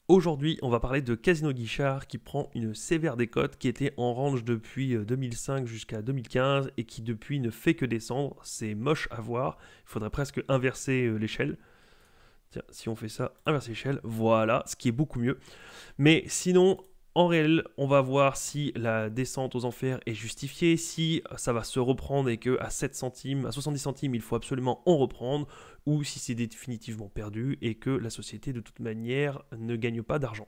Aujourd'hui, on va parler de Casino Guichard qui prend une sévère décote, qui était en range depuis 2005 jusqu'à 2015 et qui depuis ne fait que descendre. C'est moche à voir, il faudrait presque inverser l'échelle. Tiens, si on fait ça, inverser l'échelle, voilà, ce qui est beaucoup mieux. Mais sinon, en réel, on va voir si la descente aux enfers est justifiée, si ça va se reprendre et que à 7 centimes, à 70 centimes, il faut absolument en reprendre, ou si c'est définitivement perdu et que la société, de toute manière, ne gagne pas d'argent.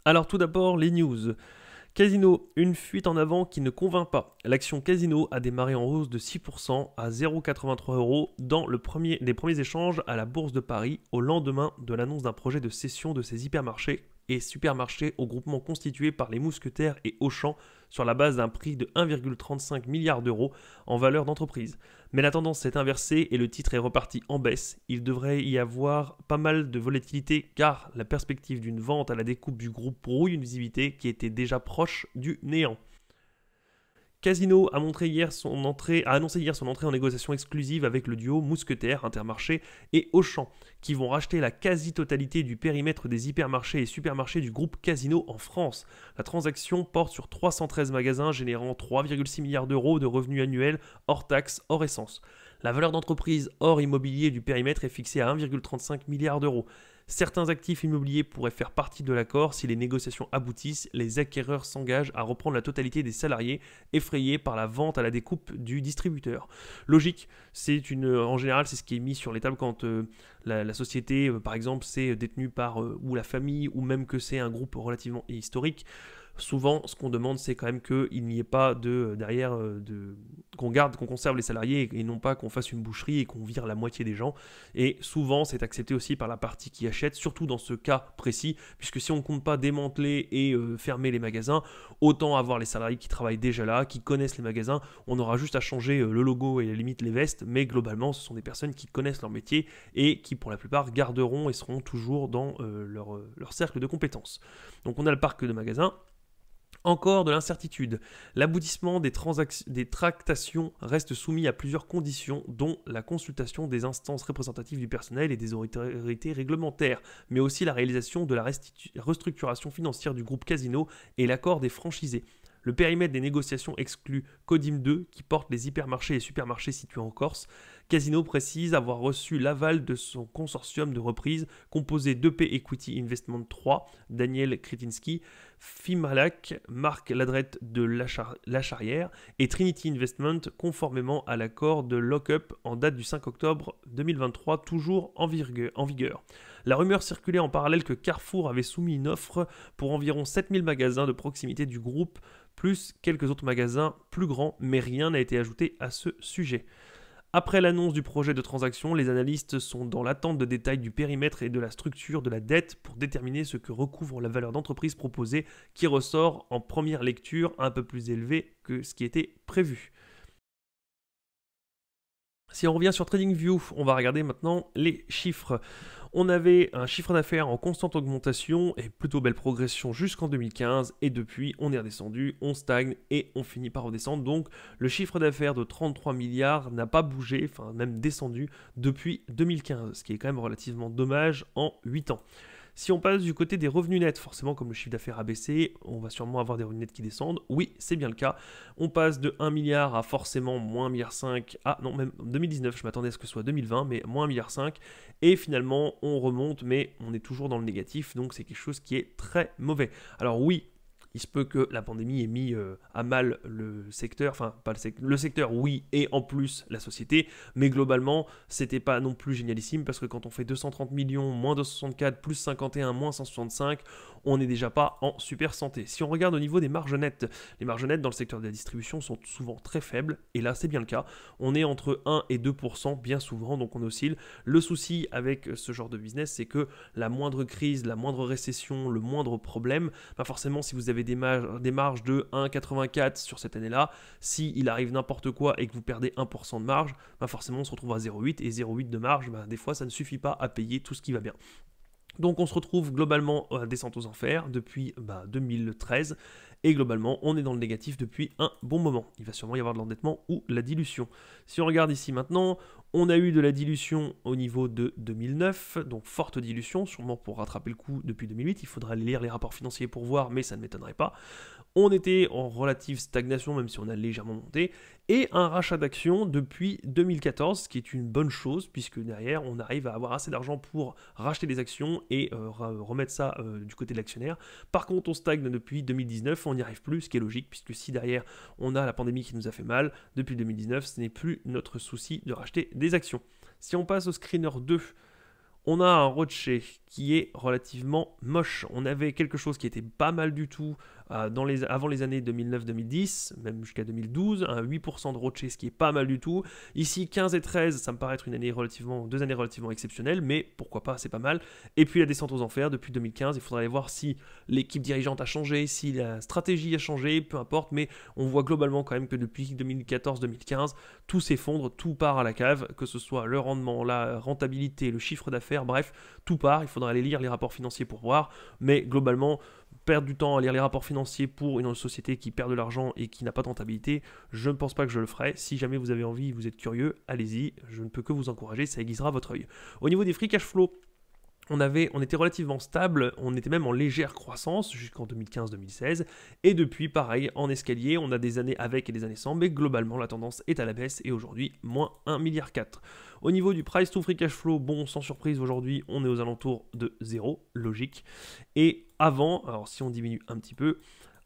Alors tout d'abord, les news. Casino, une fuite en avant qui ne convainc pas. L'action Casino a démarré en hausse de 6% à 0,83 euros dans les premiers échanges à la Bourse de Paris au lendemain de l'annonce d'un projet de cession de ses hypermarchés et supermarchés au groupement constitué par les Mousquetaires et Auchan sur la base d'un prix de 1,35 milliard d'euros en valeur d'entreprise. Mais la tendance s'est inversée et le titre est reparti en baisse. Il devrait y avoir pas mal de volatilité car la perspective d'une vente à la découpe du groupe brouille une visibilité qui était déjà proche du néant. Casino a annoncé hier son entrée en négociation exclusive avec le duo Mousquetaire, Intermarché et Auchan, qui vont racheter la quasi-totalité du périmètre des hypermarchés et supermarchés du groupe Casino en France. La transaction porte sur 313 magasins générant 3,6 milliards d'euros de revenus annuels hors taxes, hors essence. La valeur d'entreprise hors immobilier du périmètre est fixée à 1,35 milliard d'euros. Certains actifs immobiliers pourraient faire partie de l'accord. Si les négociations aboutissent, les acquéreurs s'engagent à reprendre la totalité des salariés effrayés par la vente à la découpe du distributeur. Logique, en général, c'est ce qui est mis sur les tables quand la société, par exemple, c'est détenue par ou la famille ou même que c'est un groupe relativement historique. Souvent, ce qu'on demande, c'est quand même qu'il n'y ait pas derrière qu'on conserve les salariés et non pas qu'on fasse une boucherie et qu'on vire la moitié des gens. Et souvent, c'est accepté aussi par la partie qui achète, surtout dans ce cas précis, puisque si on ne compte pas démanteler et fermer les magasins, autant avoir les salariés qui travaillent déjà là, qui connaissent les magasins. On aura juste à changer le logo et à la limite les vestes, mais globalement, ce sont des personnes qui connaissent leur métier et qui, pour la plupart, garderont et seront toujours dans leur cercle de compétences. Donc, on a le parc de magasins. Encore de l'incertitude. L'aboutissement des tractations reste soumis à plusieurs conditions, dont la consultation des instances représentatives du personnel et des autorités réglementaires, mais aussi la réalisation de la restructuration financière du groupe Casino et l'accord des franchisés. Le périmètre des négociations exclut Codim 2, qui porte les hypermarchés et supermarchés situés en Corse. Casino précise avoir reçu l'aval de son consortium de reprise, composé d'EP Equity Investment 3, Daniel Kretinsky, Fimalac, Marc Ladrette de La Charrière et Trinity Investment, conformément à l'accord de lock-up en date du 5 octobre 2023, toujours en vigueur. La rumeur circulait en parallèle que Carrefour avait soumis une offre pour environ 7000 magasins de proximité du groupe, plus quelques autres magasins plus grands, mais rien n'a été ajouté à ce sujet. Après l'annonce du projet de transaction, les analystes sont dans l'attente de détails du périmètre et de la structure de la dette pour déterminer ce que recouvre la valeur d'entreprise proposée, qui ressort en première lecture un peu plus élevée que ce qui était prévu. Si on revient sur TradingView, on va regarder maintenant les chiffres. On avait un chiffre d'affaires en constante augmentation et plutôt belle progression jusqu'en 2015 et depuis on est redescendu, on stagne et on finit par redescendre. Donc le chiffre d'affaires de 33 milliards n'a pas bougé, enfin même descendu depuis 2015, ce qui est quand même relativement dommage en 8 ans. Si on passe du côté des revenus nets, forcément comme le chiffre d'affaires a baissé, on va sûrement avoir des revenus nets qui descendent. Oui, c'est bien le cas. On passe de 1 milliard à forcément moins 1,5 milliard. Ah non, même 2019, je m'attendais à ce que ce soit 2020, mais moins 1,5 milliard. Et finalement, on remonte, mais on est toujours dans le négatif, donc c'est quelque chose qui est très mauvais. Alors oui, il se peut que la pandémie ait mis à mal le secteur, enfin pas le secteur, oui, et en plus la société, mais globalement, c'était pas non plus génialissime parce que quand on fait 230 millions, moins 264, plus 51, moins 165, on n'est déjà pas en super santé. Si on regarde au niveau des marges nettes, les marges nettes dans le secteur de la distribution sont souvent très faibles, et là c'est bien le cas. On est entre 1 et 2% bien souvent, donc on oscille. Le souci avec ce genre de business, c'est que la moindre crise, la moindre récession, le moindre problème, pas forcément si vous avez des marges de 1,84 sur cette année-là, s'il arrive n'importe quoi et que vous perdez 1% de marge, bah forcément on se retrouve à 0,8 et 0,8 de marge, bah des fois ça ne suffit pas à payer tout ce qui va bien. Donc on se retrouve globalement à descente aux enfers depuis 2013 et globalement on est dans le négatif depuis un bon moment. Il va sûrement y avoir de l'endettement ou la dilution. Si on regarde ici maintenant, On a eu de la dilution au niveau de 2009, donc forte dilution, sûrement pour rattraper le coup depuis 2008. Il faudra lire les rapports financiers pour voir, mais ça ne m'étonnerait pas. On était en relative stagnation, même si on a légèrement monté, et un rachat d'actions depuis 2014, ce qui est une bonne chose, puisque derrière, on arrive à avoir assez d'argent pour racheter des actions et remettre ça du côté de l'actionnaire. Par contre, on stagne depuis 2019, on n'y arrive plus, ce qui est logique, puisque si derrière, on a la pandémie qui nous a fait mal, depuis 2019, ce n'est plus notre souci de racheter des actions. Si on passe au screener 2, on a un rocher qui est relativement moche. On avait quelque chose qui était pas mal du tout avant les années 2009-2010, même jusqu'à 2012, un 8% de rocher, ce qui est pas mal du tout. Ici, 15 et 13, ça me paraît être deux années relativement exceptionnelles, mais pourquoi pas, c'est pas mal. Et puis la descente aux enfers, depuis 2015, il faudra aller voir si l'équipe dirigeante a changé, si la stratégie a changé, peu importe, mais on voit globalement quand même que depuis 2014-2015, tout s'effondre, tout part à la cave, que ce soit le rendement, la rentabilité, le chiffre d'affaires, bref, tout part. Il faudra aller lire les rapports financiers pour voir, mais globalement, perdre du temps à lire les rapports financiers pour une société qui perd de l'argent et qui n'a pas de rentabilité, je ne pense pas que je le ferai. Si jamais vous avez envie, vous êtes curieux, allez-y, je ne peux que vous encourager, ça aiguisera votre œil. Au niveau des free cash flow, on était relativement stable, on était même en légère croissance jusqu'en 2015-2016, et depuis, pareil, en escalier, on a des années avec et des années sans, mais globalement, la tendance est à la baisse, et aujourd'hui, moins 1,4 milliard. Au niveau du price to free cash flow, bon, sans surprise, aujourd'hui, on est aux alentours de 0, logique. Et avant, alors si on diminue un petit peu,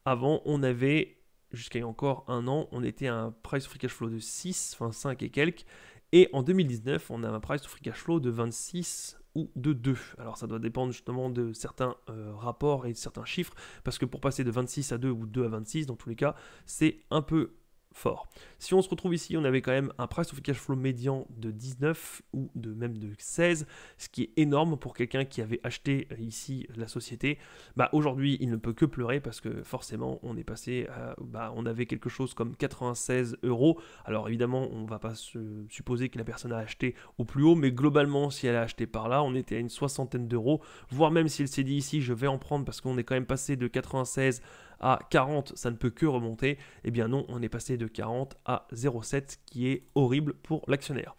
avant, on avait, jusqu'à il y a encore un an, on était à un price to free cash flow de 6, enfin 5 et quelques, et en 2019, on a un price to free cash flow de 26 ou de 2. Alors ça doit dépendre justement de certains rapports et de certains chiffres, parce que pour passer de 26 à 2 ou 2 à 26, dans tous les cas, c'est un peu fort. Si on se retrouve ici, on avait quand même un price to free cash flow médian de 19 ou même de 16, ce qui est énorme pour quelqu'un qui avait acheté ici la société. Bah, aujourd'hui, il ne peut que pleurer parce que forcément, on est passé à, on avait quelque chose comme 96 euros. Alors évidemment, on ne va pas supposer que la personne a acheté au plus haut, mais globalement, si elle a acheté par là, on était à une soixantaine d'euros, voire même si elle s'est dit ici, je vais en prendre parce qu'on est quand même passé de 96 à 40, ça ne peut que remonter. Eh bien non, on est passé de 40 à 0,7, qui est horrible pour l'actionnaire.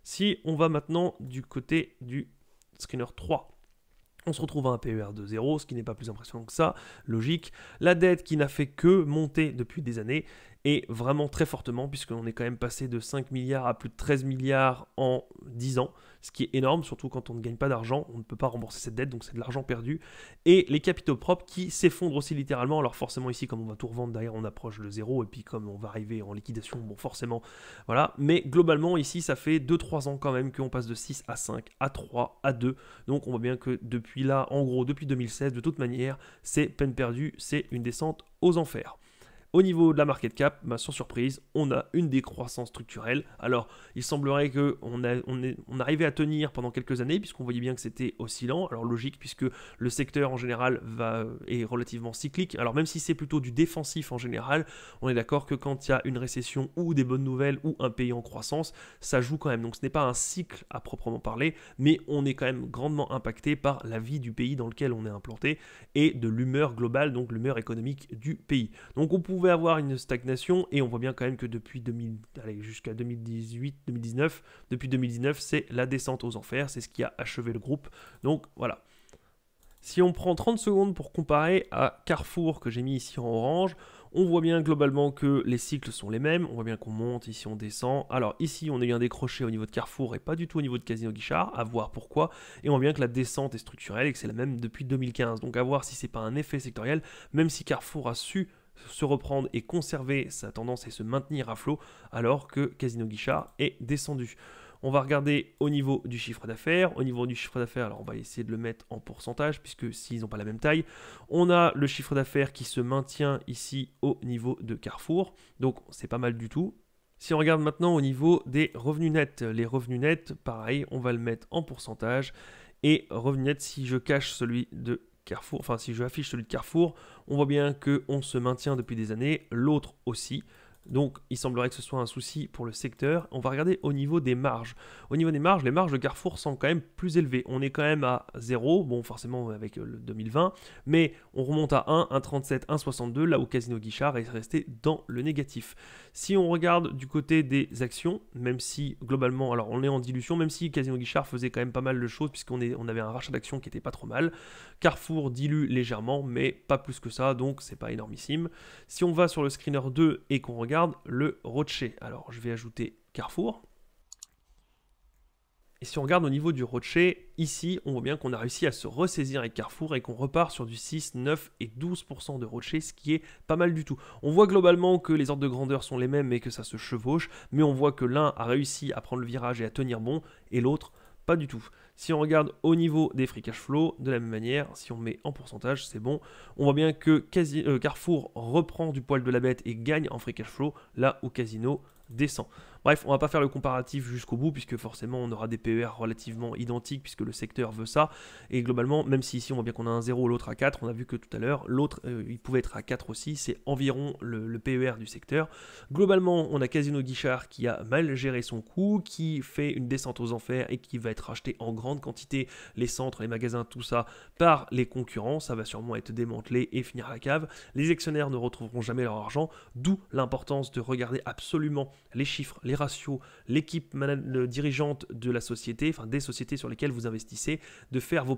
Si on va maintenant du côté du screener 3, on se retrouve à un PER de 0, ce qui n'est pas plus impressionnant que ça, logique. La dette qui n'a fait que monter depuis des années, et vraiment très fortement, puisqu'on est quand même passé de 5 milliards à plus de 13 milliards en 10 ans, ce qui est énorme, surtout quand on ne gagne pas d'argent, on ne peut pas rembourser cette dette, donc c'est de l'argent perdu. Et les capitaux propres qui s'effondrent aussi littéralement, alors forcément ici, comme on va tout revendre, derrière on approche le zéro, et puis comme on va arriver en liquidation, bon forcément, voilà. Mais globalement ici, ça fait 2-3 ans quand même qu'on passe de 6 à 5, à 3, à 2, donc on voit bien que depuis là, en gros, depuis 2016, de toute manière, c'est peine perdue, c'est une descente aux enfers. Au niveau de la market cap, sans surprise, on a une décroissance structurelle. Alors, il semblerait qu'on arrivait à tenir pendant quelques années, puisqu'on voyait bien que c'était oscillant. Alors, logique, puisque le secteur en général est relativement cyclique. Alors, même si c'est plutôt du défensif en général, on est d'accord que quand il y a une récession ou des bonnes nouvelles ou un pays en croissance, ça joue quand même. Donc, ce n'est pas un cycle à proprement parler, mais on est quand même grandement impacté par la vie du pays dans lequel on est implanté et de l'humeur globale, donc l'humeur économique du pays. Donc, on pouvait avoir une stagnation et on voit bien quand même que depuis jusqu'à 2018-2019, depuis 2019, c'est la descente aux enfers, c'est ce qui a achevé le groupe. Donc voilà. Si on prend 30 secondes pour comparer à Carrefour que j'ai mis ici en orange, on voit bien globalement que les cycles sont les mêmes, on voit bien qu'on monte, ici on descend. Alors ici on a eu un décroché au niveau de Carrefour et pas du tout au niveau de Casino Guichard, à voir pourquoi. Et on voit bien que la descente est structurelle et que c'est la même depuis 2015. Donc à voir si c'est pas un effet sectoriel, même si Carrefour a su se reprendre et conserver sa tendance et se maintenir à flot alors que Casino Guichard est descendu. On va regarder au niveau du chiffre d'affaires. Au niveau du chiffre d'affaires, alors on va essayer de le mettre en pourcentage puisque s'ils n'ont pas la même taille, on a le chiffre d'affaires qui se maintient ici au niveau de Carrefour. Donc c'est pas mal du tout. Si on regarde maintenant au niveau des revenus nets, les revenus nets, pareil, on va le mettre en pourcentage. Et revenus nets, si je cache celui de Carrefour, enfin si je affiche celui de Carrefour, on voit bien qu'on se maintient depuis des années, l'autre aussi. Donc, il semblerait que ce soit un souci pour le secteur. On va regarder au niveau des marges. Au niveau des marges, les marges de Carrefour sont quand même plus élevées. On est quand même à 0, bon, forcément avec le 2020, mais on remonte à 1, 1,37, 1,62, là où Casino Guichard est resté dans le négatif. Si on regarde du côté des actions, même si globalement, alors on est en dilution, même si Casino Guichard faisait quand même pas mal de choses, puisqu'on avait un rachat d'actions qui était pas trop mal. Carrefour dilue légèrement, mais pas plus que ça, donc c'est pas énormissime. Si on va sur le screener 2 et qu'on regarde le rocher, alors je vais ajouter Carrefour. Et si on regarde au niveau du rocher, ici, on voit bien qu'on a réussi à se ressaisir avec Carrefour et qu'on repart sur du 6, 9 et 12% de rocher, ce qui est pas mal du tout. On voit globalement que les ordres de grandeur sont les mêmes et que ça se chevauche, mais on voit que l'un a réussi à prendre le virage et à tenir bon, et l'autre, pas du tout. Si on regarde au niveau des free cash flow, de la même manière, si on met en pourcentage, c'est bon. On voit bien que Carrefour reprend du poil de la bête et gagne en free cash flow, là où Casino descend. Bref, on va pas faire le comparatif jusqu'au bout, puisque forcément on aura des PER relativement identiques, puisque le secteur veut ça. Et globalement, même si ici on voit bien qu'on a un 0, l'autre à 4, on a vu que tout à l'heure, l'autre il pouvait être à 4 aussi, c'est environ le PER du secteur. Globalement, on a Casino Guichard qui a mal géré son coût, qui fait une descente aux enfers et qui va être racheté en grande quantité, les centres, les magasins, tout ça, par les concurrents. Ça va sûrement être démantelé et finir à la cave. Les actionnaires ne retrouveront jamais leur argent, d'où l'importance de regarder absolument les chiffres, les ratios, l'équipe dirigeante de la société, enfin des sociétés sur lesquelles vous investissez, de faire vos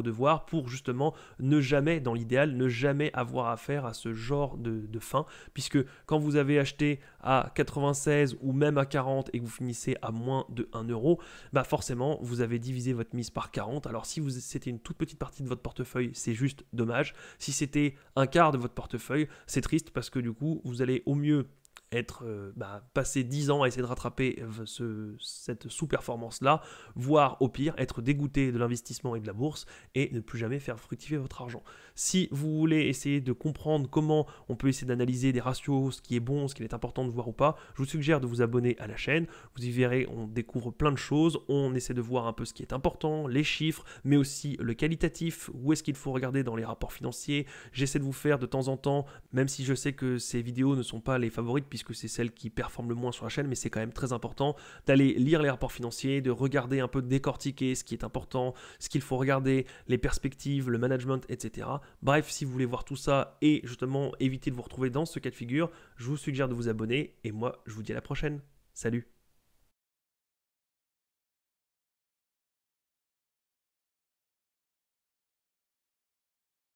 devoirs pour justement ne jamais, dans l'idéal, ne jamais avoir affaire à ce genre de fin, puisque quand vous avez acheté à 96 ou même à 40 et que vous finissez à moins de 1 euro, bah forcément vous avez divisé votre mise par 40. Alors si c'était une toute petite partie de votre portefeuille, c'est juste dommage. Si c'était un quart de votre portefeuille, c'est triste parce que du coup vous allez au mieux passer 10 ans à essayer de rattraper cette sous-performance-là, voire au pire, être dégoûté de l'investissement et de la bourse et ne plus jamais faire fructifier votre argent. Si vous voulez essayer de comprendre comment on peut essayer d'analyser des ratios, ce qui est bon, ce qu'il est important de voir ou pas, je vous suggère de vous abonner à la chaîne. Vous y verrez, on découvre plein de choses, on essaie de voir un peu ce qui est important, les chiffres, mais aussi le qualitatif, où est-ce qu'il faut regarder dans les rapports financiers. J'essaie de vous faire de temps en temps, même si je sais que ces vidéos ne sont pas les favorites, puisque c'est celles qui performent le moins sur la chaîne, mais c'est quand même très important d'aller lire les rapports financiers, de regarder un peu, de décortiquer ce qui est important, ce qu'il faut regarder, les perspectives, le management, etc. Bref, si vous voulez voir tout ça et justement éviter de vous retrouver dans ce cas de figure, je vous suggère de vous abonner et moi, je vous dis à la prochaine. Salut!